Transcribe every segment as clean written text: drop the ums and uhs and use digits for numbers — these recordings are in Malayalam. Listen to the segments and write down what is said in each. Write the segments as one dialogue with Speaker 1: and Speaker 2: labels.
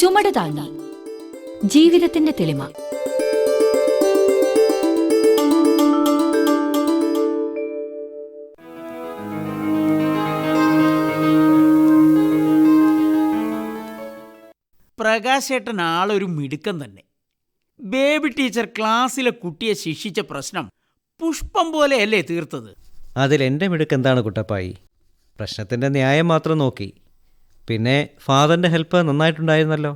Speaker 1: ചുമട് താങ്ങി ജീവിതത്തിന്റെ തെളിമ.
Speaker 2: പ്രകാശേട്ടൻ ആളൊരു മിടുക്കം തന്നെ. ബേബി ടീച്ചർ ക്ലാസ്സിലെ കുട്ടിയെ ശിക്ഷിച്ച പ്രശ്നം പുഷ്പം പോലെയല്ലേ തീർത്തത്?
Speaker 3: അതിലെൻ്റെ മിടുക്കെന്താണ് കുട്ടപ്പായി? പ്രശ്നത്തിൻ്റെ ന്യായം മാത്രം നോക്കി. പിന്നെ ഫാദറിൻ്റെ ഹെൽപ്പ് നന്നായിട്ടുണ്ടായിരുന്നല്ലോ.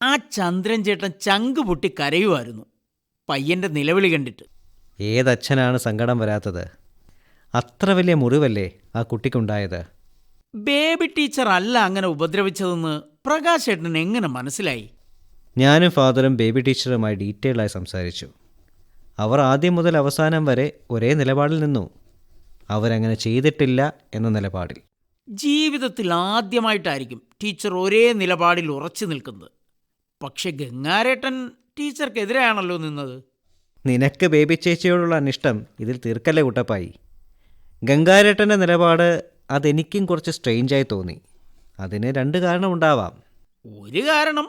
Speaker 2: ആ ചന്ദ്രൻ ചേട്ടൻ ചങ്ക് പൊട്ടി കരയുമായിരുന്നു പയ്യൻ്റെ നിലവിളി കണ്ടിട്ട്.
Speaker 3: ഏതച്ഛനാണ് സങ്കടം വരാത്തത്? അത്ര വലിയ മുറിവല്ലേ ആ കുട്ടിക്കുണ്ടായത്?
Speaker 2: ബേബി ടീച്ചർ അല്ല അങ്ങനെ ഉപദ്രവിച്ചതെന്ന് പ്രകാശേട്ടൻ എങ്ങനെ മനസ്സിലായി?
Speaker 3: ഞാനും ഫാദറും ബേബി ടീച്ചറുമായി ഡീറ്റെയിലായി സംസാരിച്ചു. അവർ ആദ്യം മുതൽ അവസാനം വരെ ഒരേ നിലപാടിൽ നിന്നു. അവരങ്ങനെ ചെയ്തിട്ടില്ല എന്ന നിലപാടിൽ.
Speaker 2: ജീവിതത്തിൽ ആദ്യമായിട്ടായിരിക്കും ടീച്ചർ ഒരേ നിലപാടിൽ ഉറച്ചു നിൽക്കുന്നത്. പക്ഷെ ഗംഗാരേട്ടൻ ടീച്ചർക്കെതിരെയാണല്ലോ നിന്നത്.
Speaker 3: നിനക്ക് ബേബി ചേച്ചിയോടുള്ള അനിഷ്ടം ഇതിൽ തീർക്കല്ലേ കുട്ടപ്പായി. ഗംഗാരേട്ടൻ്റെ നിലപാട് അതെനിക്കും കുറച്ച് സ്ട്രെയിഞ്ചായി തോന്നി. അതിന് 2 കാരണമുണ്ടാവാം.
Speaker 2: ഒരു കാരണം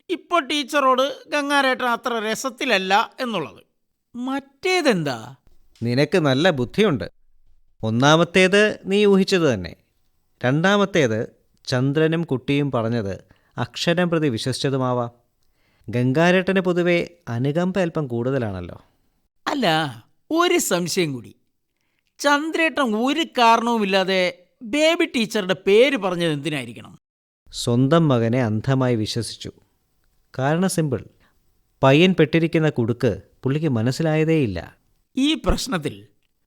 Speaker 2: ഇപ്പോൾ ടീച്ചറോട് ഗംഗാരേട്ടൻ അത്ര രസത്തിലല്ല എന്നുള്ളത്. മറ്റേതെന്താ?
Speaker 3: നിനക്ക് നല്ല ബുദ്ധിയുണ്ട്. ഒന്നാമത്തേത് നീ ഊഹിച്ചത് തന്നെ. രണ്ടാമത്തേത് ചന്ദ്രനും കുട്ടിയും പറഞ്ഞത് അക്ഷരം പ്രതി വിശ്വസിച്ചതുമാവാം. ഗംഗാരേട്ടന് പൊതുവെ അനുകമ്പ അല്പം കൂടുതലാണല്ലോ.
Speaker 2: അല്ല, ഒരു സംശയം കൂടി. ചന്ദ്രേട്ടൻ ഒരു കാരണവുമില്ലാതെ ബേബി ടീച്ചറുടെ പേര് പറഞ്ഞത് എന്തിനായിരിക്കണം?
Speaker 3: സ്വന്തം മകനെ അന്ധമായി വിശ്വസിച്ചു. കാരണം സിമ്പിൾ. പയ്യൻ പെട്ടിരിക്കുന്ന കുടുക്ക് പുള്ളിക്ക് മനസ്സിലായതേയില്ല.
Speaker 2: ഈ പ്രശ്നത്തിൽ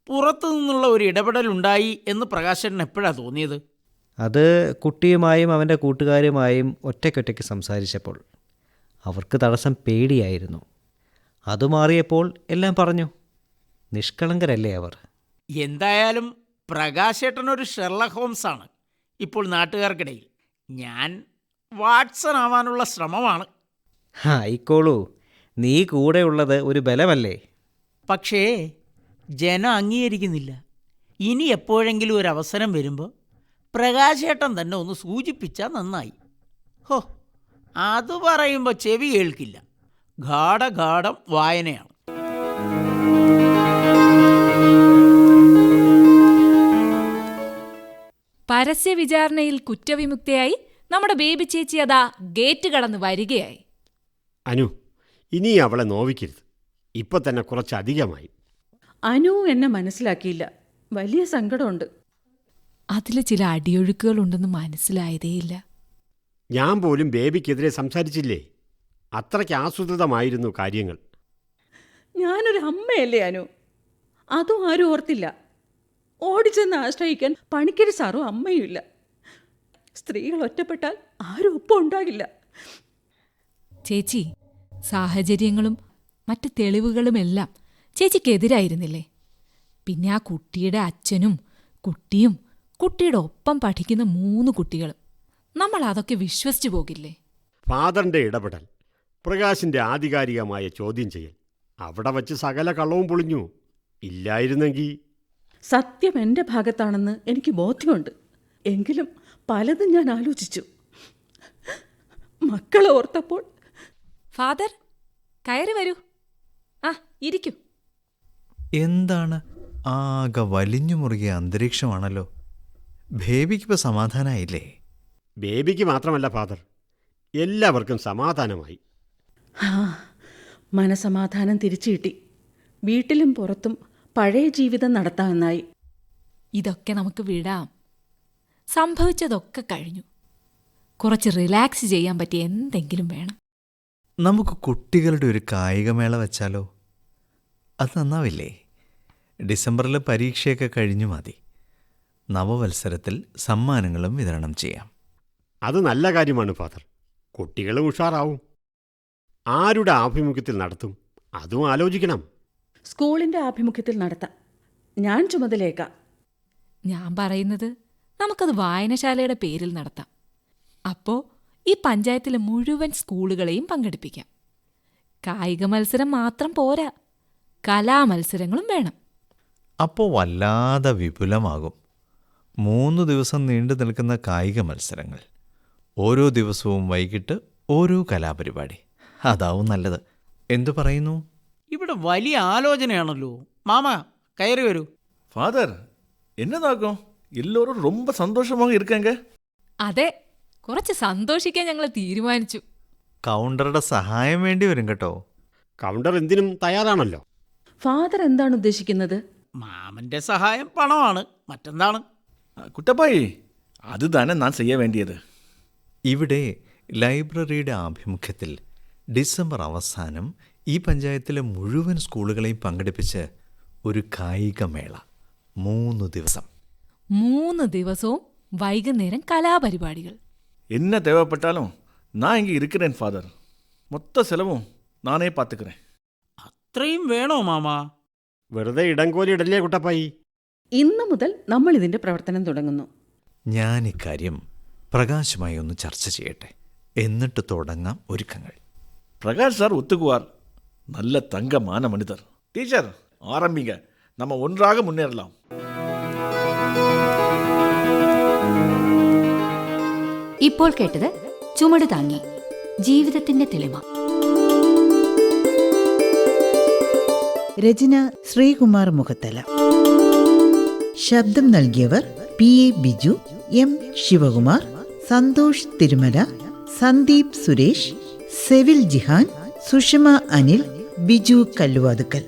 Speaker 2: പുറത്തു നിന്നുള്ള ഒരു ഇടപെടലുണ്ടായി എന്ന് പ്രകാശേട്ടൻ എപ്പോഴാണ് തോന്നിയത്?
Speaker 3: അത് കുട്ടിയുമായും അവൻ്റെ കൂട്ടുകാരുമായും ഒറ്റയ്ക്കൊറ്റയ്ക്ക് സംസാരിച്ചപ്പോൾ. അവർക്ക് തടസ്സം പേടിയായിരുന്നു. അത് മാറിയപ്പോൾ എല്ലാം പറഞ്ഞു. നിഷ്കളങ്കരല്ലേ അവർ?
Speaker 2: എന്തായാലും പ്രകാശേട്ടനൊരു ഷെർലക് ഹോംസാണ് ഇപ്പോൾ നാട്ടുകാർക്കിടയിൽ. ഞാൻ വാട്സൺ ആവാനുള്ള ശ്രമമാണ്.
Speaker 3: ആയിക്കോളൂ. നീ കൂടെയുള്ളത് ഒരു ബലമല്ലേ?
Speaker 2: പക്ഷേ ജനം അംഗീകരിക്കുന്നില്ല. ഇനി എപ്പോഴെങ്കിലും ഒരു അവസരം വരുമ്പോൾ പ്രകാശേട്ടൻ തന്നെ ഒന്ന് സൂചിപ്പിച്ചാൽ നന്നായി. ഹോ, അത് പറയുമ്പോൾ ചെവി കേൾക്കില്ല. ഗാഠഗാഠം വായനയാണ്.
Speaker 4: പരസ്യ വിചാരണയിൽ കുറ്റവിമുക്തയായി നമ്മുടെ ബേബി ചേച്ചി അതാ ഗേറ്റ് കടന്ന് വരികയായി.
Speaker 5: അനു, ഇനി അവളെ നോവിക്കരുത്. ഇപ്പം തന്നെ കുറച്ചധികമായി.
Speaker 6: അനു എന്നെ മനസ്സിലാക്കിയില്ല. വലിയ സങ്കടമുണ്ട്.
Speaker 4: അതിൽ ചില അടിയൊഴുക്കുകളുണ്ടെന്ന് മനസ്സിലായതേയില്ല.
Speaker 5: ഞാൻ പോലും ബേബിക്കെതിരെ സംസാരിച്ചില്ലേ? അത്രയ്ക്ക് ആസൂത്രിതമായിരുന്നു കാര്യങ്ങൾ.
Speaker 6: ഞാനൊരു അമ്മയല്ലേ അനു? അതും ആരും ഓർത്തില്ല. ഓടിച്ചെന്ന് ആശ്രയിക്കാൻ പണിക്കര് സാറും അമ്മയുമില്ല. സ്ത്രീകൾ ഒറ്റപ്പെട്ടാൽ ആരും ഒപ്പം ഉണ്ടാകില്ല.
Speaker 4: ചേച്ചി, സാഹചര്യങ്ങളും മറ്റ് തെളിവുകളുമെല്ലാം ചേച്ചിക്കെതിരായിരുന്നില്ലേ? പിന്നെ ആ കുട്ടിയുടെ അച്ഛനും കുട്ടിയും കുട്ടിയുടെ ഒപ്പം പഠിക്കുന്ന 3 കുട്ടികളും. നമ്മൾ അതൊക്കെ വിശ്വസിച്ചു പോകില്ലേ?
Speaker 5: ഫാദറിൻ്റെ ഇടപെടൽ, പ്രകാശിൻ്റെ ആധികാരികമായ ചോദ്യം ചെയ്യൽ, അവിടെ വച്ച് സകല കള്ളവും പൊളിഞ്ഞു. ഇല്ലായിരുന്നെങ്കിൽ...
Speaker 6: സത്യം എൻ്റെ ഭാഗത്താണെന്ന് എനിക്ക് ബോധ്യമുണ്ട്. എങ്കിലും പലതും ഞാൻ ആലോചിച്ചു. മക്കളെ ഓർത്തപ്പോൾ...
Speaker 4: ഫാദർ, കയറി വരൂ. ആ, ഇരിക്കൂ.
Speaker 7: എന്താണ് ആകെ വലിഞ്ഞു മുറുകിയ അന്തരീക്ഷമാണല്ലോ. ബേബിക്കിപ്പോൾ സമാധാനമായില്ലേ?
Speaker 5: ബേബിക്ക് മാത്രമല്ല ഫാദർ, എല്ലാവർക്കും സമാധാനമായി.
Speaker 6: മനസമാധാനം തിരിച്ചു കിട്ടി. വീട്ടിലും പുറത്തും പഴയ ജീവിതം നടത്താമെന്നായി.
Speaker 4: ഇതൊക്കെ നമുക്ക് വിടാം. സംഭവിച്ചതൊക്കെ കഴിഞ്ഞു. കുറച്ച് റിലാക്സ് ചെയ്യാൻ പറ്റിയ എന്തെങ്കിലും വേണം.
Speaker 7: നമുക്ക് കുട്ടികളുടെ ഒരു കായികമേള വെച്ചാലോ? അത് നന്നാവില്ലേ? ഡിസംബറിൽ പരീക്ഷയൊക്കെ കഴിഞ്ഞു മതി. നവവത്സരത്തിൽ സമ്മാനങ്ങളും വിതരണം ചെയ്യാം.
Speaker 5: അത് നല്ല കാര്യമാണ് ഫാദർ. കുട്ടികളും ഉഷാറാവും. ആരുടെ ആഭിമുഖ്യത്തിൽ നടത്തും അതും ആലോചിക്കണം.
Speaker 6: സ്കൂളിൻ്റെ ആഭിമുഖ്യത്തിൽ നടത്താം. ഞാൻ ചുമതലയേക്കാം.
Speaker 4: ഞാൻ പറയുന്നത് നമുക്കത് വായനശാലയുടെ പേരിൽ നടത്താം. അപ്പോൾ ഈ പഞ്ചായത്തിലെ മുഴുവൻ സ്കൂളുകളെയും പങ്കെടുപ്പിക്കാം. കായിക മത്സരം മാത്രം പോരാ, കലാമത്സരങ്ങളും വേണം.
Speaker 7: അപ്പോൾ വല്ലാതെ വിപുലമാകും. 3 ദിവസം നീണ്ടു നിൽക്കുന്ന കായിക മത്സരങ്ങൾ. ഓരോ ദിവസവും വൈകിട്ട് ഓരോ കലാപരിപാടി അതാവും നല്ലത്. എന്തു പറയുന്നു?
Speaker 2: ഇവിടെ വലിയ ആലോചനയാണല്ലോ. മാമ കയറി വരൂ.
Speaker 8: ஃபாதர் എന്നതാകും എല്ലാവരും ரொம்ப സന്തോഷமாக இருக்காங்க.
Speaker 4: അതെ, കുറച്ച് സന്തോഷിക്കാൻ ഞങ്ങൾ തീരുമാനിച്ചു.
Speaker 7: കൗണ്ടറുടെ സഹായം വേണ്ടി വരും കേട്ടോ.
Speaker 5: കൗണ്ടർ എന്തിനും തയ്യാറാണല്ലോ.
Speaker 6: ഫാദർ എന്താണ് ഉദ്ദേശിക്കുന്നത്?
Speaker 2: മാമന്റെ സഹായം പണമാണ്, മറ്റെന്താണ്?
Speaker 8: കുട്ടപ്പായി അതുതന്നെ ഞാൻ ചെയ്യ വേണ്ടിയത്.
Speaker 7: ഇവിടെ ലൈബ്രറിയുടെ ആഭിമുഖ്യത്തിൽ ഡിസംബർ അവസാനം ഈ പഞ്ചായത്തിലെ മുഴുവൻ സ്കൂളുകളെയും പങ്കെടുപ്പിച്ച് ഒരു കായികമേള 3 ദിവസം.
Speaker 4: 3 ദിവസവും വൈകുന്നേരം കലാപരിപാടികൾ.
Speaker 8: என்ன தேவைப்பட்டாலும் நான் இங்கே இருக்கிறேன் ஃபாதர். மொத்த செலவும் நானே பார்த்துக்கிறேன்.
Speaker 2: അത്രയും വേണോ മാമ?
Speaker 5: വെറുതെ ഇടങ്കോലിടല്ലേ കുട്ടപ്പായി.
Speaker 6: ഇന്നു മുതൽ നമ്മൾ ഇതിന്റെ പ്രവർത്തനം തുടങ്ങുന്നു.
Speaker 7: ഞാൻ ഇക്കാര്യം പ്രകാശുമായി ഒന്ന് ചർച്ച ചെയ്യട്ടെ, എന്നിട്ട് തുടങ്ങാം ഒരുക്കങ്ങൾ.
Speaker 8: பிரகாஷ் சார் ஒத்துக்குவார். நல்ல தங்கமான மனிதர். டீச்சர் ஆரம்பிங்க, நம்ம ஒன்றாக முன்னேறலாம்.
Speaker 1: ഇപ്പോൾ കേട്ടത് ചുമട് താങ്ങി ജീവിതത്തിന്റെ തെളിമ.
Speaker 9: രചന ശ്രീകുമാർ മുഖത്തല. ശബ്ദം നൽകിയവർ PA ബിജു, M ശിവകുമാർ, സന്തോഷ് തിരുമല, സന്ദീപ് സുരേഷ്, സെവിൽ ജിഹാൻ, സുഷമ അനിൽ, ബിജു കല്ലുവാതുക്കൽ.